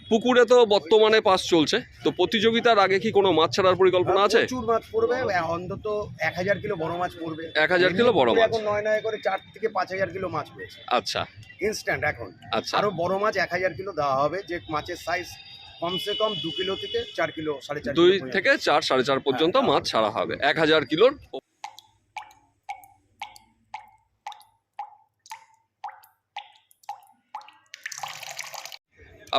পুকুরে তো বর্তমানে পাস চলছে, তো প্রতিযোগিতার আগে কি কোনো মাছ ছাড়ার পরিকল্পনা আছে? প্রচুর মাছ পড়বে, অন্তত 1000 কিলো বড় মাছ পড়বে। 1000 কিলো বড় মাছ এখন নয় করে 4 থেকে 5000 কিলো মাছ পড়েছে আচ্ছা ইনস্ট্যান্ট এখন। আচ্ছা, আরো বড় মাছ 1000 কিলো দেওয়া হবে, যে মাছের সাইজ কমসে কম 2 কিলো থেকে 4 কিলো 4.5 2 থেকে 4 4.5 পর্যন্ত মাছ ছাড়া হবে 1000 কিলোর।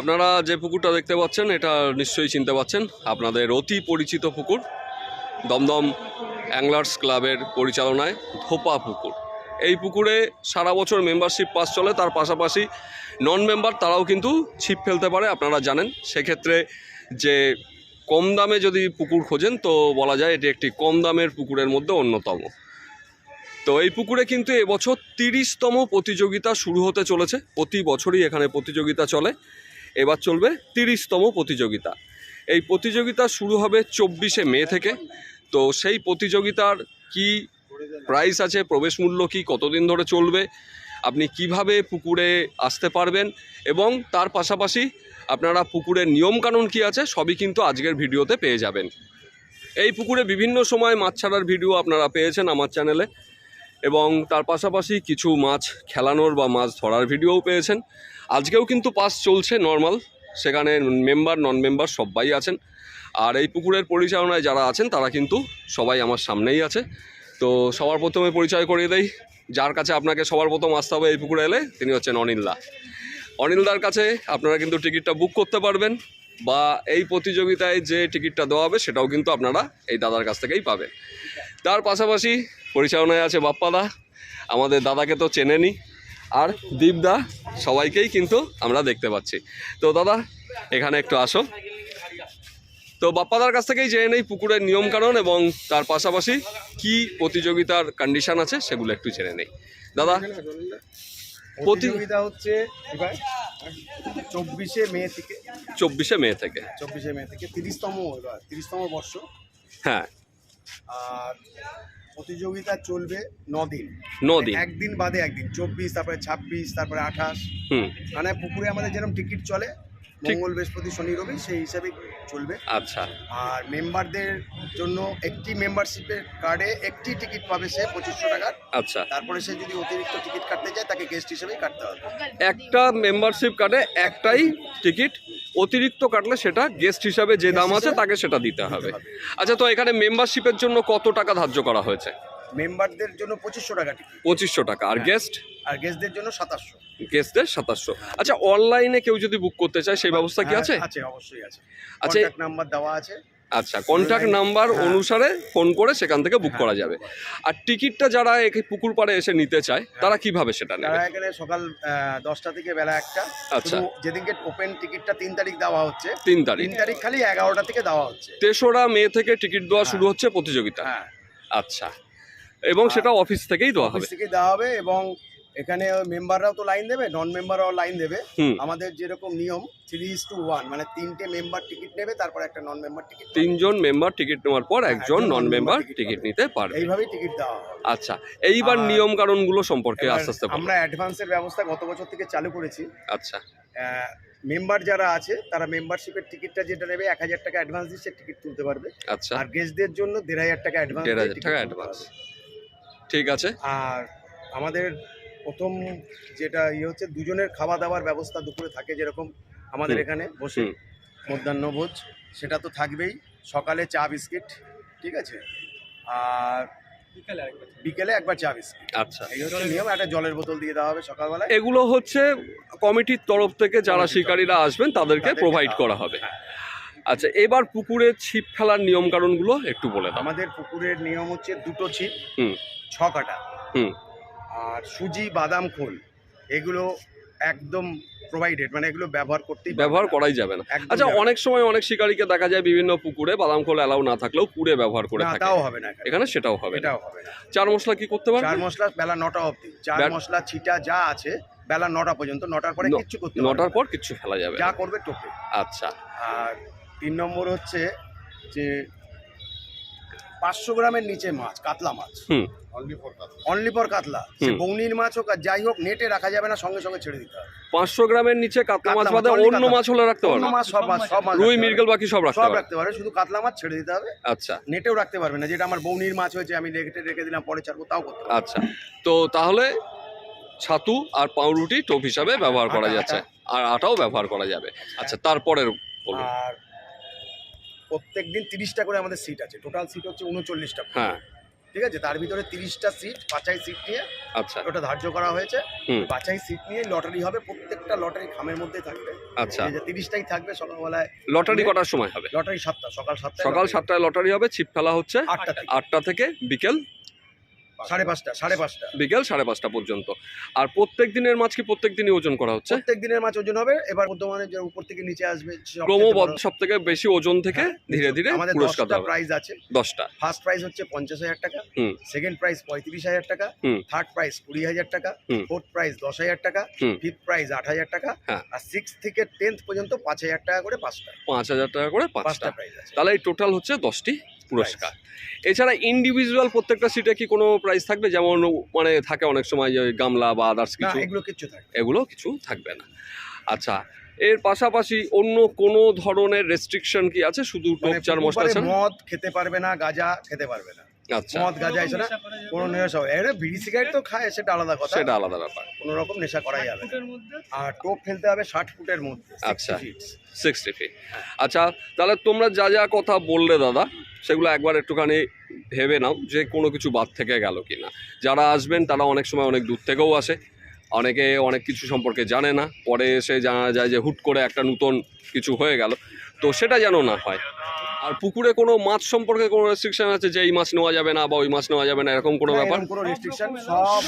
আপনারা যে পুকুরটা দেখতে পাচ্ছেন এটা নিশ্চয়ই চিনতে পাচ্ছেন, আপনাদের অতি পরিচিত পুকুর, দমদম অ্যাংলার্স ক্লাবের পরিচালনায় ধোপা পুকুর। এই পুকুরে সারা বছর মেম্বারশিপ পাস চলে, তার পাশাপাশি নন মেম্বার তারাও কিন্তু ছিপ ফেলতে পারে, আপনারা জানেন। সেক্ষেত্রে যে কম দামে যদি পুকুর খোঁজেন তো বলা যায় এটি একটি কম দামের পুকুরের মধ্যে অন্যতম। তো এই পুকুরে কিন্তু এবছর 30তম প্রতিযোগিতা শুরু হতে চলেছে। প্রতি বছরই এখানে প্রতিযোগিতা চলে, এবার চলবে 30তম প্রতিযোগিতা। এই প্রতিযোগিতা শুরু হবে 24শে মে থেকে। তো সেই প্রতিযোগিতার কি প্রাইস আছে, প্রবেশ মূল্য কি, কতদিন ধরে চলবে, আপনি কিভাবে পুকুরে আসতে পারবেন এবং তার পাশাপাশি আপনারা পুকুরের নিয়মকানুন কি আছে সবই কিন্তু আজকের ভিডিওতে পেয়ে যাবেন। এই পুকুরে বিভিন্ন সময় মাছ ছাড়ার ভিডিও আপনারা পেয়েছেন আমার চ্যানেলে, এবং তার পাশাপাশি কিছু মাছ খেলানোর বা মাছ ধরার ভিডিওও পেয়েছেন। আজকেও কিন্তু পাস চলছে নর্মাল, সেখানে মেম্বার নন মেম্বার সবাই আছেন। আর এই পুকুরের পরিচালনায় যারা আছেন তারা কিন্তু সবাই আমার সামনেই আছে। তো সবার প্রথমে পরিচয় করিয়ে দেই, যার কাছে আপনাকে সবার প্রথম আসতে হবে এই পুকুরে এলে, তিনি হচ্ছেন অনিলদা। অনিলদার কাছে আপনারা কিন্তু টিকিটটা বুক করতে পারবেন, বা এই প্রতিযোগিতায় যে টিকিটটা দেওয়া হবে সেটাও কিন্তু আপনারা এই দাদার কাছ থেকেই পাবেন। তার পাশাপাশি পরিচালনায় আছে বাপ্পাদা, আমাদের দাদাকে তো চেনেনি, আর দীপদা, সবাইকেই কিন্তু আমরা দেখতে পাচ্ছি। তো দাদা এখানে একটু আসো, তো বাপ্পাদার কাছ থেকেই জেনে নেই পুকুরের নিয়মকানুন এবং তার পাশাপাশি কি প্রতিযোগিতার কন্ডিশন আছে সেগুলো একটু জেনে নেই। দাদা, প্রতিযোগিতা হচ্ছে এবার 24শে মে থেকে 24শে মে থেকে 30তম বর্ষ। হ্যাঁ, আর প্রতিযোগিতা চলবে 9 দিন। 9 দিন, একদিন বাদে একদিন, 24, তারপরে 26, তারপরে 28। মানে পুকুরে আমাদের যেরকম টিকিট চলে মঙ্গল বৃহস্পতি শনি রবি, সেই হিসাবে চলবে। আচ্ছা। আর মেম্বারদের জন্য একটি মেম্বারশিপের কার্ডে একটি টিকিট পাবে সে 2500 টাকার। আচ্ছা, তারপরে সে যদি অতিরিক্ত টিকিট কাটতে চায় তাকে গেস্ট হিসেবেই কাটতে হবে। একটা মেম্বারশিপ কার্ডে একটাই টিকিট, অতিরিক্ত কাটলে সেটা গেস্ট হিসাবে যে দাম আছে তাকে সেটা দিতে হবে। আচ্ছা, তো এখানে মেম্বারশিপের জন্য কত টাকা ধার্য করা হয়েছে? মেম্বারদের জন্য 2500 টাকা টিকিট, 2500 টাকা। আর গেস্ট? আর গেস্টদের জন্য 2700। গেস্টদের 2700। আচ্ছা, অনলাইনে কেউ যদি বুক করতে চায় সেই ব্যবস্থা কি আছে? আছে, অবশ্যই আছে। আচ্ছা, কন্ট্যাক্ট নাম্বার দেওয়া আছে। আচ্ছা, কন্ট্যাক্ট নাম্বার অনুসারে ফোন করে সেখান থেকে বুক করা যাবে। আর টিকিটটা যারা এই পুকুর পাড়ে এসে নিতে চায় তারা কিভাবে সেটা নেবে? তারা এখানে সকাল 10টা থেকে বেলা 1টা। আচ্ছা, যেদিনকে ওপেন টিকিটটা 3 তারিখ দেওয়া হচ্ছে, 3 তারিখ খালি 11টা থেকে দেওয়া হচ্ছে। 3রা মে থেকে টিকিট দেওয়া শুরু হচ্ছে প্রতিযোগিতা। হ্যাঁ, আচ্ছা, এবং সেটা অফিস থেকেই দেওয়া হবে? অফিস থেকেই দেওয়া হবে। এবং এখানে মেম্বাররাও তো লাইন দেবে, নন মেম্বাররাও লাইন দেবে। আমাদের যেরকম নিয়ম 3:1, মানে 3টে মেম্বার টিকিট নেবে, তারপর একটা নন মেম্বার টিকিট। 3জন মেম্বার টিকিট নেওয়ার পর একজন নন মেম্বার টিকিট নিতে পারবে। এইভাবেই টিকিট দেওয়া হবে। আচ্ছা, এইবার নিয়ম কানুনগুলো সম্পর্কে আস্তে আস্তে আমরা অ্যাডভান্সের ব্যবস্থা গত বছর থেকে চালু করেছি। আচ্ছা, মেম্বার যারা আছে তারা মেম্বারশিপের টিকিটটা যেটা নেবে 1000 টাকা অ্যাডভান্স দিয়ে সে টিকিট তুলতে পারবে। আচ্ছা, আর গেস্টদের জন্য 1500 টাকা অ্যাডভান্স। 1500 টাকা অ্যাডভান্স, ঠিক আছে। আর আমাদের প্রথম যেটা হচ্ছে দুজনের খাওয়া দাওয়ার ব্যবস্থা দুপুরে থাকে, যেরকম আমাদের এখানে বসে মধ্যাহ্নভোজ, সেটা তো থাকবেই। সকালে চা বিস্কিট, ঠিক আছে, আর বিকেলে একবার চা বিস্কিট। আচ্ছা, এই হচ্ছে নিয়ম। একটা জলের বোতল দিয়ে দেওয়া হবে সকালবেলা। এগুলো হচ্ছে কমিটির তরফ থেকে যারা শিকারীরা আসবেন তাদেরকে প্রোভাইড করা হবে। আচ্ছা, এবার পুকুরে ছিপ ফেলার নিয়ম কানুনগুলো একটু বলে দাও। আমাদের পুকুরের নিয়ম হচ্ছে 2টো ছিপ, 6 কাটা, আর সুজি বাদাম খোল এগুলো একদম প্রোভাইডেড, মানে এগুলো ব্যবহার করাই যাবে না। আচ্ছা, অনেক সময় অনেক শিকারীকে দেখা যায় বিভিন্ন পুকুরে বাদাম খোল অ্যালাউ না থাকলেও পুরে ব্যবহার করে থাকে। তাও হবে না এখানে, সেটাও হবে না। চার মশলা কি করতে পারবে? চার মশলা বেলা 9টা অবধি, চার মশলা ছিটা যা আছে বেলা 9টা পর্যন্ত। 9টার পরে কিচ্ছু করতে হবে না। 9টার পর কিচ্ছু ফেলা যাবে, যা করবে টোপে। আচ্ছা। আর 3 নম্বর হচ্ছে যে 500 গ্রামের নিচে মাছ, কাতলা মাছ, হুম অনলি ফর কাতলা, সে হুম। বৌনির মাছ হোক আর যাই হোক, নেটে রাখা যাবে না, সঙ্গে সঙ্গে ছেড়ে দিতে হবে। 500 গ্রামের নিচে কাতলা মাছ কাতলা বাদে মাছ, only অন্য কাতলা মাছ হলে রাখতে অন্য পারবে? মাছ, সব মাছ রুই রাখতে পারবে। মৃগেল বাকি সব রাখতে সব পারবে? রাখতে পারবে, শুধু কাতলা মাছ ছেড়ে দিতে হবে। আচ্ছা নেটেও রাখতে পারবে না, যেটা আমার বৌনির মাছ হয়েছে আমি রেখে দিলাম পরে ছাড়বো, তাও করতে পারবে। আচ্ছা, তো তাহলে ছাতু আর পাউরুটি টোপ হিসাবে ব্যবহার করা আটা, যাচ্ছে, আর আটাও ব্যবহার করা যাবে। আচ্ছা, তারপরের বলুন। আর প্রত্যেকদিন 30টা করে আমাদের সিট আছে, টোটাল সিট হচ্ছে 39টা। হ্যাঁ, ঠিক আছে, তার ভিতরে 30টা সিট বাছাই সিট নিয়ে আচ্ছা ওটা ধার্য করা হয়েছে। হুম। বাছাই সিট নিয়ে লটারি হবে, প্রত্যেকটা লটারি খামের মধ্যে থাকবে। আচ্ছা, এই যে 30টাই থাকবে সকালবেলায়। লটারি কটার সময় হবে? লটারি 7টা, সকাল 7টায়। সকাল 7টায় লটারি হবে, ছিপ ফেলা হচ্ছে 8টা থেকে 8টা থেকে বিকেল 5:30 বিকেল 5:30 পর্যন্ত। আর প্রত্যেক দিনের মাছ কি প্রত্যেক দিনই ওজন করা হচ্ছে? প্রত্যেক দিনের মাছ ওজন হবে। এবার বর্তমানে যে উপর থেকে নিচে আসবে ক্রমবদ্ধ সব থেকে বেশি ওজন থেকে হ্যাঁ, ধীরে ধীরে আমাদের পুরস্কার 10টা দেওয়া প্রাইজ আছে। 10টা। ফার্স্ট প্রাইজ হচ্ছে 50,000 টাকা, হুম। সেকেন্ড প্রাইজ 35,000 টাকা, হুম। থার্ড প্রাইজ 20,000 টাকা, হুম। ফোর্থ প্রাইজ 10,000 টাকা, হুম। ফিফথ প্রাইজ 8,000 টাকা, হ্যাঁ। আর 6 থেকে 10th পর্যন্ত 5,000 টাকা করে 5টা 5,000 টাকা করে 5টা। 5টা প্রাইজ আছে। তাহলে এই টোটাল হচ্ছে 10টি পুরস্কার। এছাড়া ইন্ডিভিজুয়াল প্রত্যেকটা সিটে কি কোনো প্রাইস থাকবে? যেমন মানে থাকে অনেক সময় যে গামলা বা আদার্স না, কিছু, এগুলো কিচ্ছু থাকে না। এগুলো কিছু থাকবে না। আচ্ছা, এর পাশাপাশি অন্য কোনো ধরনের রেস্ট্রিকশন কি আছে? শুধু টোপ মানে চার মশলা পুকুরে ছাড়া? মদ খেতে পারবে না, গাঁজা খেতে পারবে না। আচ্ছা, মদ গাঁজা এছাড়া কোনো নেশা হবে। এর বিড়ি সিগারেট তো খায়, সেটা আলাদা কথা, সেটা আলাদা ব্যাপার। কোনো রকম নেশা করাই যাবে না। আর টোপ ফেলতে হবে 60 ফুটের মধ্যে, 60 আচ্ছা। feet। 60 ফিট। আচ্ছা, তাহলে তোমরা যা যা কথা বললে দাদা, সেগুলো একবার একটুখানি ভেবে নাও যে কোনো কিছু বাদ থেকে গেল কি না। যারা আসবেন তারা অনেক সময় অনেক দূর থেকেও আসে, অনেকে অনেক কিছু সম্পর্কে জানে না, পরে এসে জানা যায় যে হুট করে একটা নতুন কিছু হয়ে গেল, তো সেটা যেন না হয়। আর পুকুরে কোনো মাছ সম্পর্কে কোনো রেস্ট্রিকশন আছে যে এই মাছ নেওয়া যাবে না বা ওই মাছ নেওয়া যাবে না, এরকম কোনো না, ব্যাপার? এরকম কোনো restriction,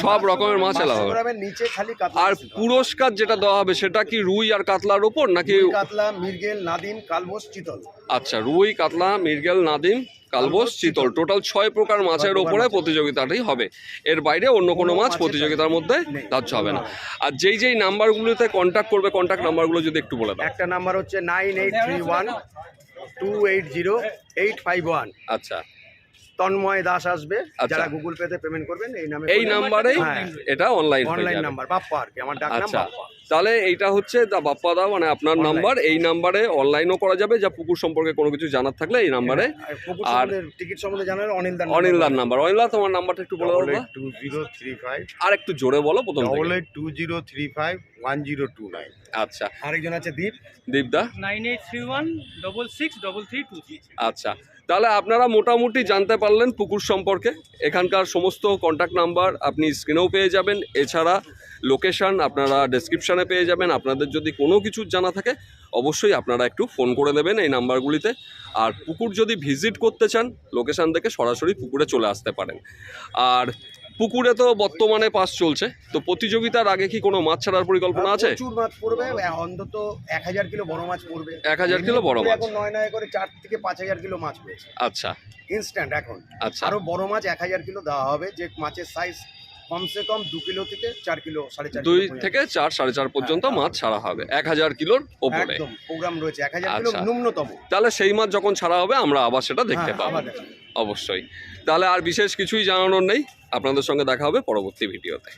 সব রকমের মাছ এলাও হবে। 500 গ্রামের নিচে খালি কাতলা আর মাছ নিতে হবে। পুরস্কার যেটা দেওয়া হবে সেটা কি রুই আর কাতলার ওপর নাকি? রুই, কাতলা, মৃগেল, নাদিম, কালবোস, চিতল। আচ্ছা, রুই, কাতলা, মৃগেল, নাদিম, কালবোস, চিতল, টোটাল 6 প্রকার মাছের ওপরে প্রতিযোগিতাটি হবে। এর বাইরে অন্য কোনো মাছ প্রতিযোগিতার মধ্যে ধার্য হবে না। আর যেই যেই নাম্বারগুলোতে কন্ট্যাক্ট করবে, কন্ট্যাক্ট নাম্বারগুলো যদি একটু বলে দাও। একটা নাম্বার হচ্ছে 9831280851। আচ্ছা, তন্ময় দাস আসবে, আচ্ছা। যারা গুগল পেতে পেমেন্ট করবেন এই নামে। এই নাম্বারেই হ্যাঁ। এটা অনলাইন হয়ে অনলাইন যাবে। নাম্বার, বাপ্পা আর কি, আমার ডাক নাম আচ্ছা, বাপ্পা। তাহলে এইটা হচ্ছে দা বাপ্পা দা, মানে আপনার Online। নাম্বার। এই নাম্বারে অনলাইনও করা যাবে, যা পুকুর সম্পর্কে কোনো কিছু জানার থাকলে এই নাম্বারে। আর টিকিট সম্বন্ধে জানালে অনিলদার নাম্বার। অনিলদা, তোমার নাম্বারটা একটু বলে দাও দাদা। 882035 আর একটু জোরে বলো প্রথম থেকে। 882035 1029। আচ্ছা, আরেকজন আছে দীপ। দীপদা। 9831666323। আচ্ছা, তাহলে আপনারা মোটামুটি জানতে পারলেন পুকুর সম্পর্কে। এখানকার সমস্ত কন্ট্যাক্ট নাম্বার আপনি স্ক্রিনেও পেয়ে যাবেন, এছাড়া লোকেশন আপনারা ডেসক্রিপশানে পেয়ে যাবেন। আপনাদের যদি কোনো কিছু জানা থাকে অবশ্যই আপনারা একটু ফোন করে দেবেন এই নাম্বারগুলিতে। আর পুকুর যদি ভিজিট করতে চান, লোকেশান থেকে সরাসরি পুকুরে চলে আসতে পারেন। আর পুকুরে তো বর্তমানে পাস চলছে, তো প্রতিযোগিতার আগে কি কোনো মাছ ছাড়ার পরিকল্পনা আছে? প্রচুর মাছ পড়বে, অন্তত 1000 কিলো বড় মাছ পড়বে। 1000 কিলো বড় এমনি মাছ? এখন 9 করে 4 থেকে 5000 কিলো মাছ পড়েছে আচ্ছা ইনস্ট্যান্ট এখন। আচ্ছা, আরো বড় মাছ 1000 কিলো দেওয়া হবে, যে মাছের সাইজ কমসে কম 2 কিলো থেকে 4 কিলো, 4.5 2 কিলো থেকে 4, 4.5 পর্যন্ত হ্যাঁ, মাছ ছাড়া হবে 1000 কিলোর ওপরে। একদম প্রোগ্রাম রয়েছে 1000 কিলো আচ্ছা। ন্যূনতম। তাহলে সেই মাছ যখন ছাড়া হবে আমরা আবার সেটা দেখতে হ্যাঁ, পাবো আবার দেখা। অবশ্যই। তাহলে আর বিশেষ কিছুই জানানোর নেই, আপনাদের সঙ্গে দেখা হবে পরবর্তী ভিডিওতে।